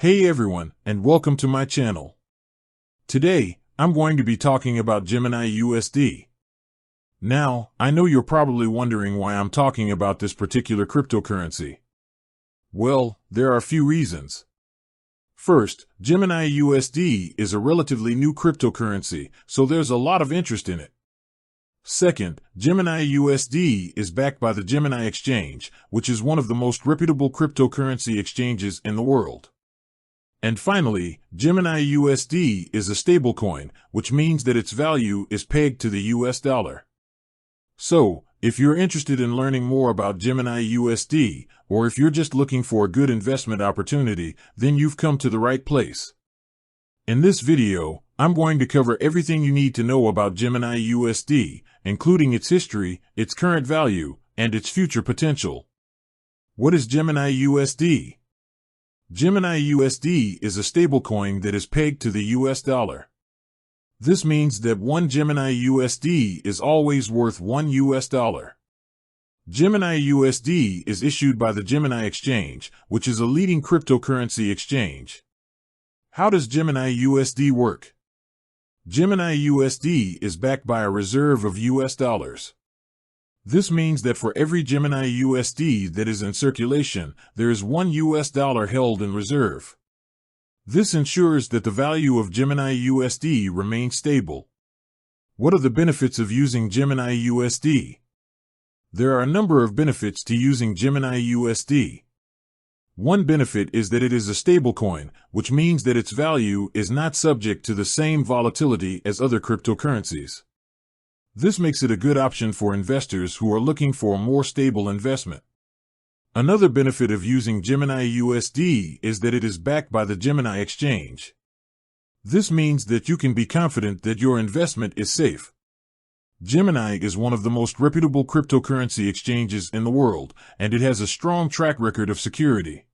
Hey everyone, and welcome to my channel. Today, I'm going to be talking about Gemini USD. Now, I know you're probably wondering why I'm talking about this particular cryptocurrency. Well, there are a few reasons. First, Gemini USD is a relatively new cryptocurrency, so there's a lot of interest in it. Second, Gemini USD is backed by the Gemini Exchange, which is one of the most reputable cryptocurrency exchanges in the world. And finally, Gemini USD is a stablecoin, which means that its value is pegged to the US dollar. So, if you're interested in learning more about Gemini USD, or if you're just looking for a good investment opportunity, then you've come to the right place. In this video, I'm going to cover everything you need to know about Gemini USD, including its history, its current value, and its future potential. What is Gemini USD? Gemini USD is a stablecoin that is pegged to the US dollar. This means that one Gemini USD is always worth $1 US. Gemini USD is issued by the Gemini Exchange, which is a leading cryptocurrency exchange. How does Gemini USD work? Gemini USD is backed by a reserve of US dollars. This means that for every Gemini USD that is in circulation, there is $1 US held in reserve. This ensures that the value of Gemini USD remains stable. What are the benefits of using Gemini USD? There are a number of benefits to using Gemini USD. One benefit is that it is a stablecoin, which means that its value is not subject to the same volatility as other cryptocurrencies. This makes it a good option for investors who are looking for a more stable investment. Another benefit of using Gemini USD is that it is backed by the Gemini Exchange. This means that you can be confident that your investment is safe. Gemini is one of the most reputable cryptocurrency exchanges in the world, and it has a strong track record of security.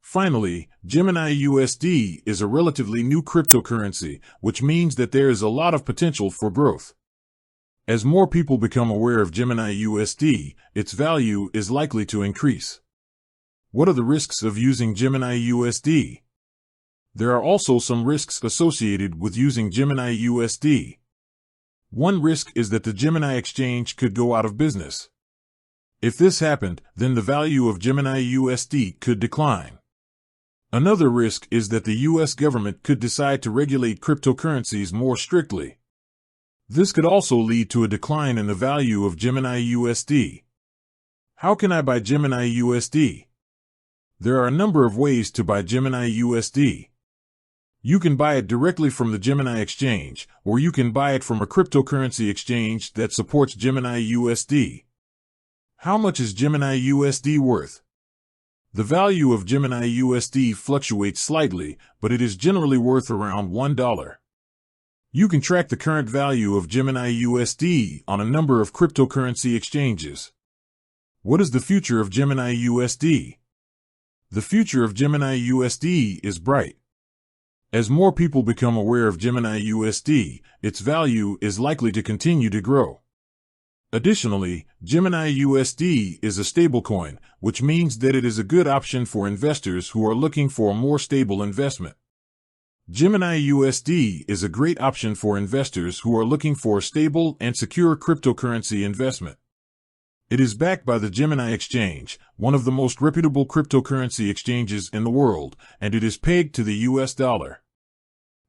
Finally, Gemini USD is a relatively new cryptocurrency, which means that there is a lot of potential for growth. As more people become aware of Gemini USD, its value is likely to increase. What are the risks of using Gemini USD? There are also some risks associated with using Gemini USD. One risk is that the Gemini Exchange could go out of business. If this happened, then the value of Gemini USD could decline. Another risk is that the US government could decide to regulate cryptocurrencies more strictly. This could also lead to a decline in the value of Gemini USD. How can I buy Gemini USD? There are a number of ways to buy Gemini USD. You can buy it directly from the Gemini Exchange, or you can buy it from a cryptocurrency exchange that supports Gemini USD. How much is Gemini USD worth? The value of Gemini USD fluctuates slightly, but it is generally worth around $1. You can track the current value of Gemini USD on a number of cryptocurrency exchanges. What is the future of Gemini USD? The future of Gemini USD is bright. As more people become aware of Gemini USD, its value is likely to continue to grow. Additionally, Gemini USD is a stablecoin, which means that it is a good option for investors who are looking for a more stable investment. Gemini USD is a great option for investors who are looking for a stable and secure cryptocurrency investment. It is backed by the Gemini Exchange, one of the most reputable cryptocurrency exchanges in the world, and it is pegged to the US dollar.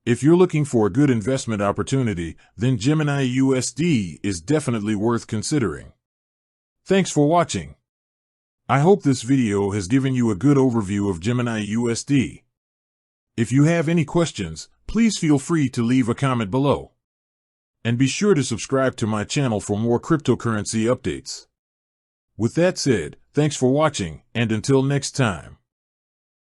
If you're looking for a good investment opportunity, then Gemini USD is definitely worth considering. Thanks for watching. I hope this video has given you a good overview of Gemini USD. If you have any questions, please feel free to leave a comment below. And be sure to subscribe to my channel for more cryptocurrency updates. With that said, thanks for watching, and until next time.